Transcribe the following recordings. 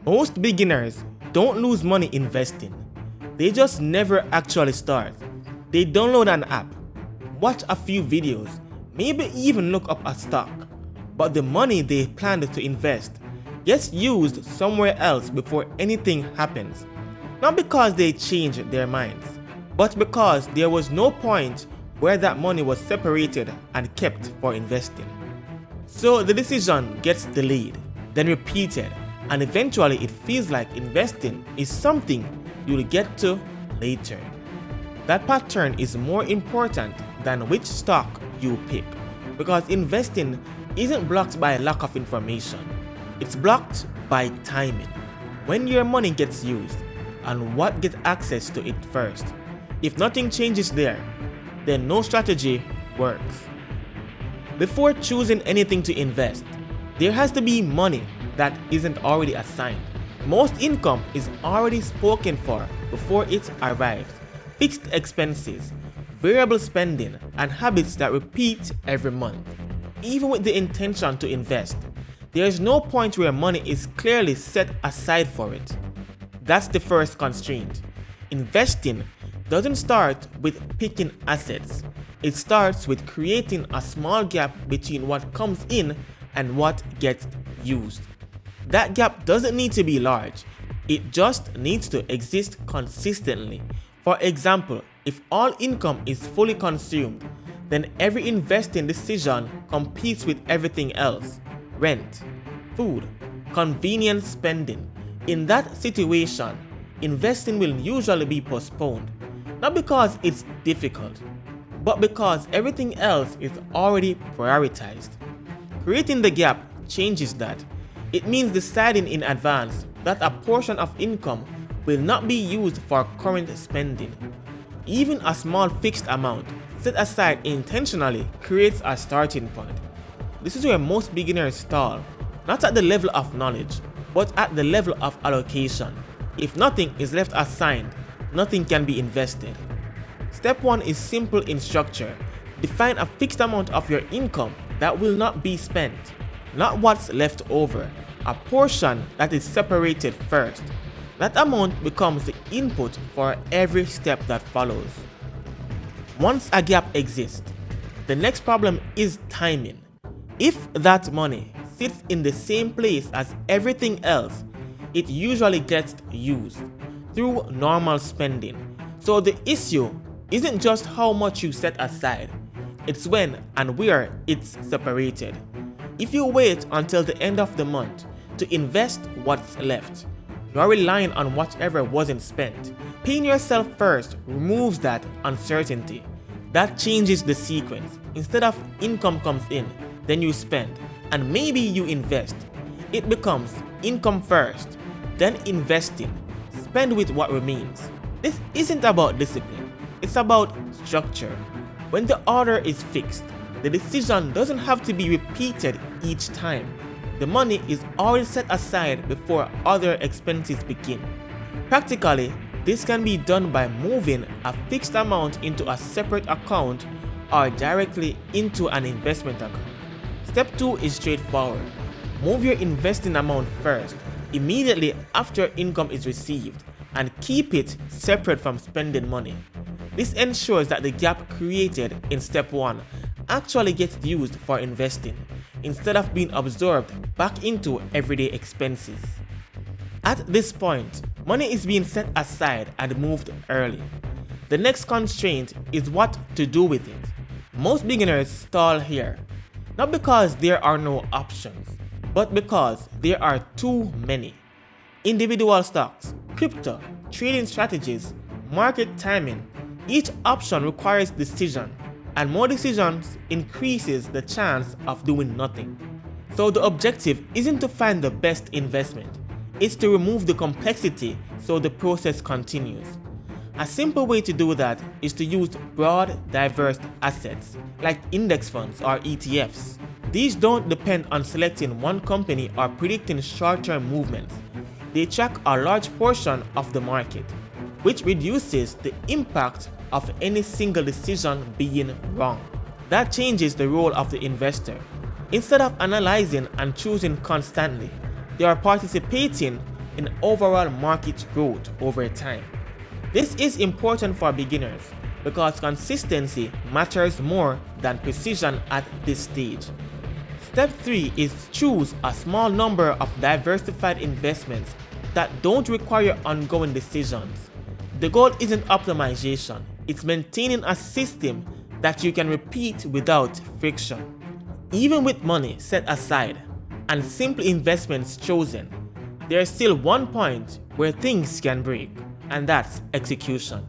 Most beginners don't lose money investing. They just never actually start. They download an app, watch a few videos, maybe even look up a stock. But the money they planned to invest gets used somewhere else before anything happens. Not because they changed their minds, but because there was no point where that money was separated and kept for investing. So the decision gets delayed, then repeated, and eventually it feels like investing is something you'll get to later. That pattern is more important than which stock you pick, because investing isn't blocked by lack of information. It's blocked by timing, when your money gets used, and what gets access to it first. If nothing changes there, then no strategy works. Before choosing anything to invest, there has to be money that isn't already assigned. Most income is already spoken for before it arrives. Fixed expenses, variable spending, and habits that repeat every month. Even with the intention to invest, there is no point where money is clearly set aside for it. That's the first constraint. Investing doesn't start with picking assets. It starts with creating a small gap between what comes in and what gets used. That gap doesn't need to be large. It just needs to exist consistently. For example, if all income is fully consumed, then every investing decision competes with everything else: rent, food, convenience spending. In that situation, investing will usually be postponed, not because it's difficult, but because everything else is already prioritized. Creating the gap changes that. It means deciding in advance that a portion of income will not be used for current spending. Even a small fixed amount set aside intentionally creates a starting point. This is where most beginners stall, not at the level of knowledge, but at the level of allocation. If nothing is left assigned, nothing can be invested. Step 1 is simple in structure. Define a fixed amount of your income that will not be spent, not what's left over, a portion that is separated first. That amount becomes the input for every step that follows. Once a gap exists, the next problem is timing. If that money sits in the same place as everything else, it usually gets used through normal spending. So the issue isn't just how much you set aside, it's when and where it's separated. If you wait until the end of the month to invest what's left, you're relying on whatever wasn't spent. Paying yourself first removes that uncertainty. That changes the sequence. Instead of income comes in, then you spend, and maybe you invest. It becomes income first, then investing, spend with what remains. This isn't about discipline, it's about structure. When the order is fixed, the decision doesn't have to be repeated each time. The money is already set aside before other expenses begin. Practically, this can be done by moving a fixed amount into a separate account or directly into an investment account. Step 2 is straightforward. Move your investing amount first, immediately after income is received, and keep it separate from spending money. This ensures that the gap created in step 1 actually gets used for investing, instead of being absorbed back into everyday expenses. At this point, money is being set aside and moved early. The next constraint is what to do with it. Most beginners stall here, not because there are no options, but because there are too many. Individual stocks, crypto, trading strategies, market timing, each option requires decision, and more decisions increases the chance of doing nothing. So the objective isn't to find the best investment, it's to remove the complexity so the process continues. A simple way to do that is to use broad, diverse assets like index funds or ETFs. These don't depend on selecting one company or predicting short-term movements. They track a large portion of the market, which reduces the impact of any single decision being wrong. That changes the role of the investor. Instead of analyzing and choosing constantly, they are participating in overall market growth over time. This is important for beginners because consistency matters more than precision at this stage. Step 3 is choose a small number of diversified investments that don't require ongoing decisions. The goal isn't optimization, it's maintaining a system that you can repeat without friction. Even with money set aside and simple investments chosen, there's still one point where things can break, and that's execution.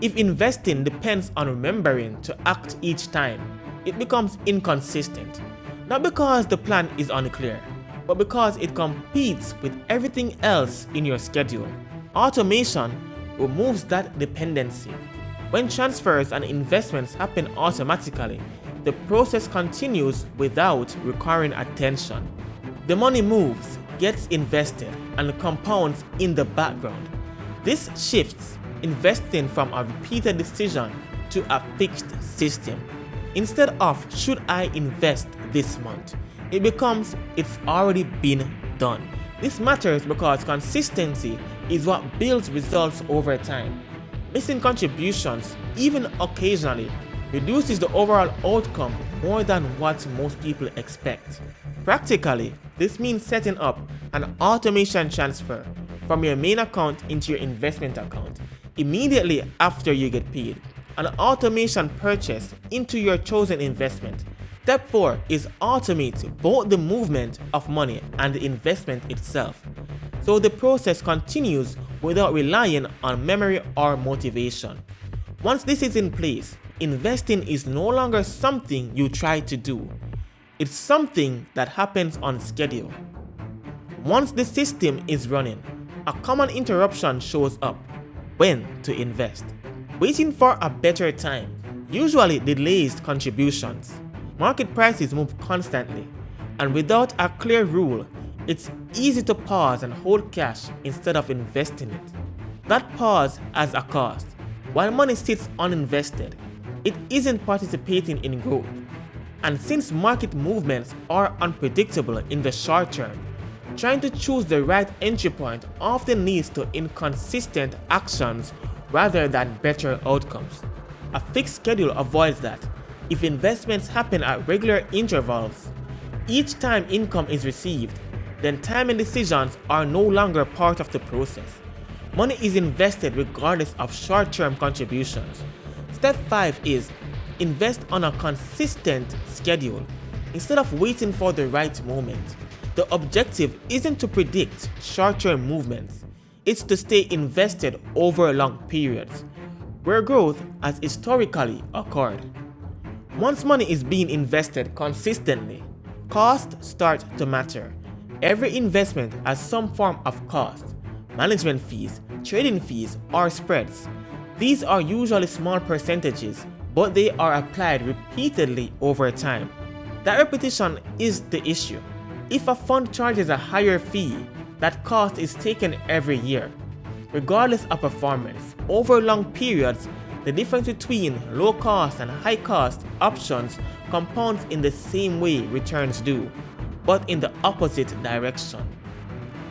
If investing depends on remembering to act each time, it becomes inconsistent. Not because the plan is unclear, but because it competes with everything else in your schedule. Automation removes that dependency. When transfers and investments happen automatically, the process continues without requiring attention. The money moves, gets invested, and compounds in the background. This shifts investing from a repeated decision to a fixed system. Instead of should I invest this month, it becomes it's already been done. This matters because consistency is what builds results over time. Missing contributions, even occasionally, reduces the overall outcome more than what most people expect. Practically, this means setting up an automation transfer from your main account into your investment account immediately after you get paid, an automation purchase into your chosen investment. Step 4 is automate both the movement of money and the investment itself, so the process continues without relying on memory or motivation. Once this is in place, investing is no longer something you try to do. It's something that happens on schedule. Once the system is running, a common interruption shows up: when to invest. Waiting for a better time usually delays contributions. Market prices move constantly, and without a clear rule, it's easy to pause and hold cash instead of investing it. That pause has a cost. While money sits uninvested, it isn't participating in growth. And since market movements are unpredictable in the short term, trying to choose the right entry point often leads to inconsistent actions rather than better outcomes. A fixed schedule avoids that. If investments happen at regular intervals, each time income is received, then timing decisions are no longer part of the process. Money is invested regardless of short-term contributions. Step 5 is invest on a consistent schedule instead of waiting for the right moment. The objective isn't to predict short-term movements, it's to stay invested over long periods, where growth has historically occurred. Once money is being invested consistently, costs start to matter. Every investment has some form of cost: management fees, trading fees, or spreads. These are usually small percentages, but they are applied repeatedly over time. That repetition is the issue. If a fund charges a higher fee, that cost is taken every year. Regardless of performance, over long periods, the difference between low cost and high cost options compounds in the same way returns do, but in the opposite direction.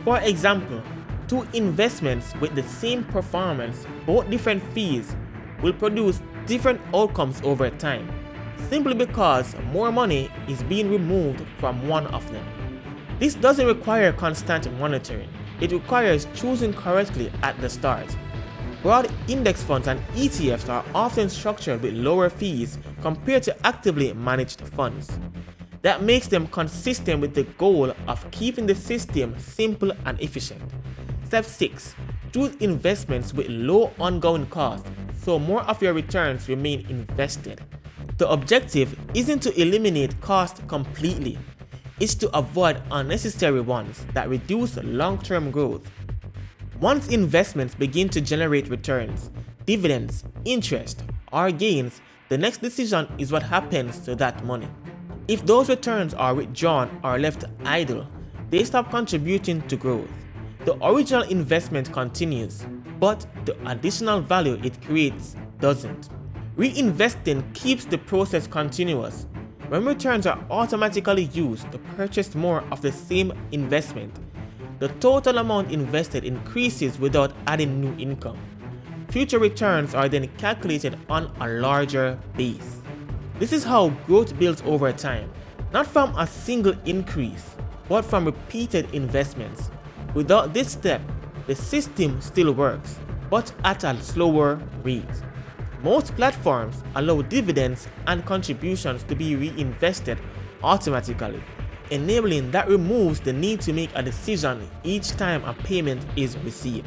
For example, two investments with the same performance, both different fees, will produce different outcomes over time, simply because more money is being removed from one of them. This doesn't require constant monitoring, it requires choosing correctly at the start. Broad index funds and ETFs are often structured with lower fees compared to actively managed funds. That makes them consistent with the goal of keeping the system simple and efficient. Step 6. Choose investments with low ongoing costs so more of your returns remain invested. The objective isn't to eliminate costs completely, it's to avoid unnecessary ones that reduce long-term growth. Once investments begin to generate returns, dividends, interest, or gains, the next decision is what happens to that money. If those returns are withdrawn or left idle, they stop contributing to growth. The original investment continues, but the additional value it creates doesn't. Reinvesting keeps the process continuous. When returns are automatically used to purchase more of the same investment, The total amount invested increases without adding new income. Future returns are then calculated on a larger base. This is how growth builds over time, not from a single increase, but from repeated investments. Without this step, the system still works, but at a slower rate. Most platforms allow dividends and contributions to be reinvested automatically, enabling that removes the need to make a decision each time a payment is received.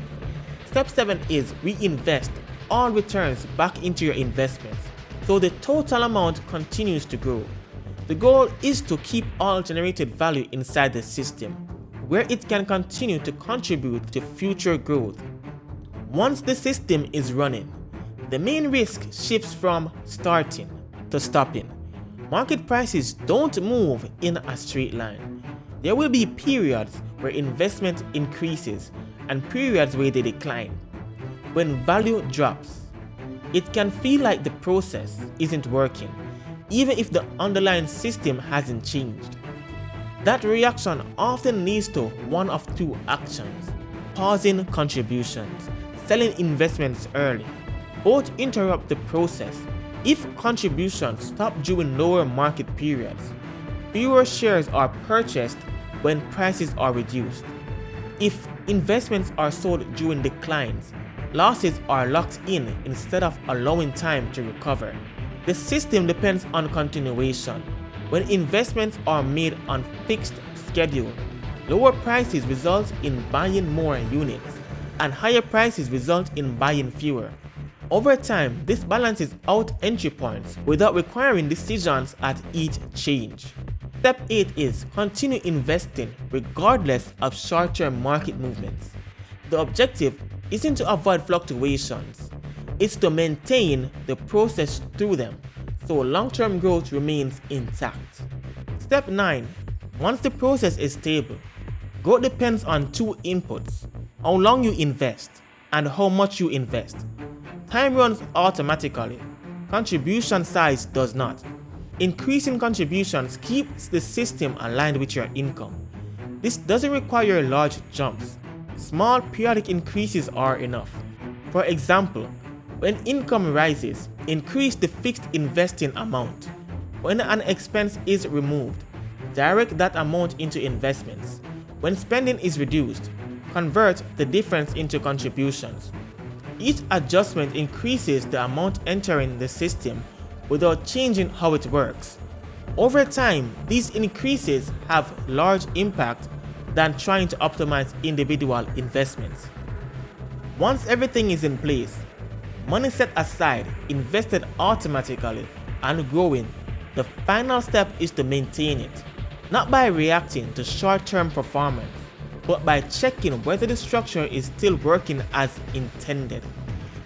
Step 7 is reinvest all returns back into your investments, so the total amount continues to grow. The goal is to keep all generated value inside the system, where it can continue to contribute to future growth. Once the system is running, the main risk shifts from starting to stopping. Market prices don't move in a straight line. There will be periods where investment increases and periods where they decline. When value drops, it can feel like the process isn't working, even if the underlying system hasn't changed. That reaction often leads to one of two actions: pausing contributions, selling investments early. Both interrupt the process. If contributions stop during lower market periods, fewer shares are purchased when prices are reduced. If investments are sold during declines, losses are locked in instead of allowing time to recover. The system depends on continuation. When investments are made on fixed schedule, lower prices result in buying more units, and higher prices result in buying fewer. Over time, this balances out entry points without requiring decisions at each change. Step 8 is continue investing regardless of short-term market movements. The objective isn't to avoid fluctuations, it's to maintain the process through them so long-term growth remains intact. Step 9. Once the process is stable, growth depends on two inputs: how long you invest and how much you invest. Time runs automatically. Contribution size does not. Increasing contributions keeps the system aligned with your income. This doesn't require large jumps. Small periodic increases are enough. For example, when income rises, increase the fixed investing amount. When an expense is removed, direct that amount into investments. When spending is reduced, convert the difference into contributions. Each adjustment increases the amount entering the system without changing how it works. Over time, these increases have large impact than trying to optimize individual investments. Once everything is in place, money set aside, invested automatically, and growing, the final step is to maintain it, not by reacting to short-term performance, but by checking whether the structure is still working as intended.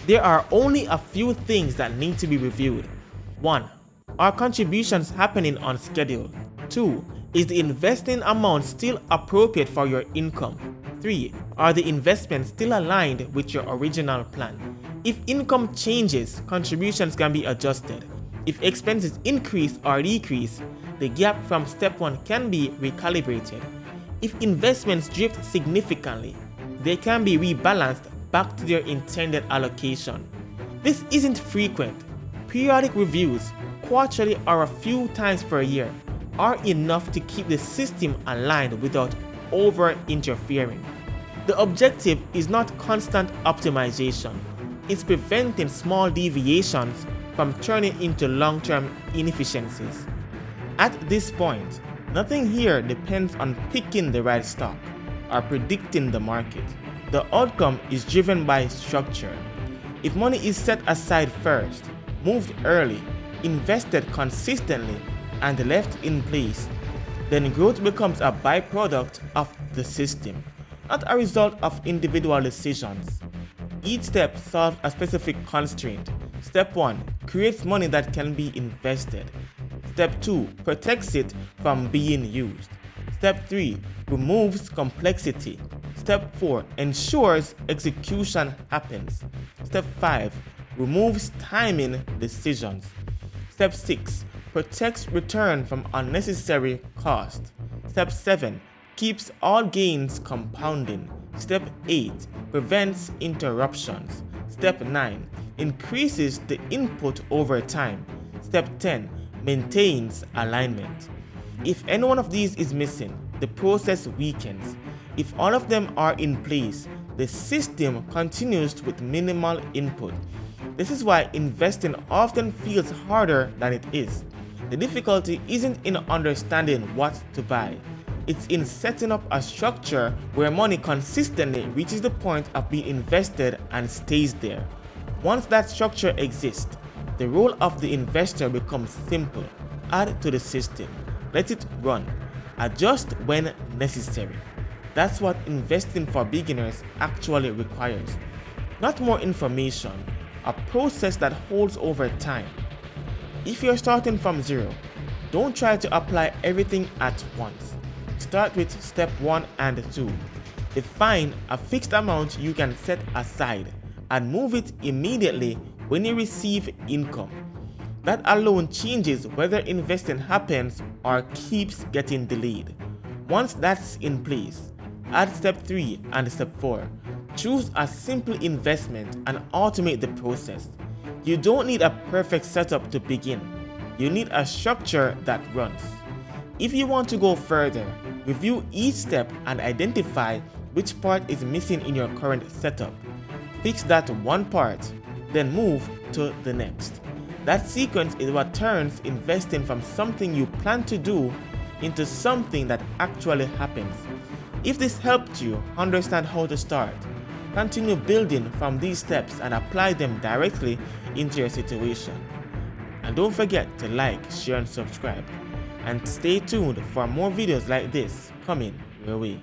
There are only a few things that need to be reviewed. 1. Are contributions happening on schedule? 2. Is the investing amount still appropriate for your income? 3. Are the investments still aligned with your original plan? If income changes, contributions can be adjusted. If expenses increase or decrease, the gap from step 1 can be recalibrated. If investments drift significantly, they can be rebalanced back to their intended allocation. This isn't frequent. Periodic reviews, quarterly or a few times per year, are enough to keep the system aligned without over-interfering. The objective is not constant optimization. It's preventing small deviations from turning into long-term inefficiencies. At this point, nothing here depends on picking the right stock or predicting the market. The outcome is driven by structure. If money is set aside first, moved early, invested consistently, and left in place, then growth becomes a byproduct of the system, not a result of individual decisions. Each step solves a specific constraint. Step 1 creates money that can be invested. Step 2 protects it from being used. Step 3 removes complexity. Step 4 ensures execution happens. Step 5 removes timing decisions. Step 6 protects return from unnecessary cost. Step 7 keeps all gains compounding. Step 8 prevents interruptions. Step 9 increases the input over time. Step 10 maintains alignment. If any one of these is missing, the process weakens. If all of them are in place, the system continues with minimal input. This is why investing often feels harder than it is. The difficulty isn't in understanding what to buy. It's in setting up a structure where money consistently reaches the point of being invested and stays there. Once that structure exists, the role of the investor becomes simple. Add to the system, let it run, adjust when necessary. That's what investing for beginners actually requires. Not more information, a process that holds over time. If you're starting from zero, don't try to apply everything at once. Start with step 1 and 2. Define a fixed amount you can set aside and move it immediately when you receive income. That alone changes whether investing happens or keeps getting delayed. Once that's in place, add step 3 and step 4. Choose a simple investment and automate the process. You don't need a perfect setup to begin. You need a structure that runs. If you want to go further, review each step and identify which part is missing in your current setup. Fix that one part, then move to the next. That sequence is what turns investing from something you plan to do into something that actually happens. If this helped you understand how to start, continue building from these steps and apply them directly into your situation. And don't forget to like, share and subscribe. And stay tuned for more videos like this coming your way.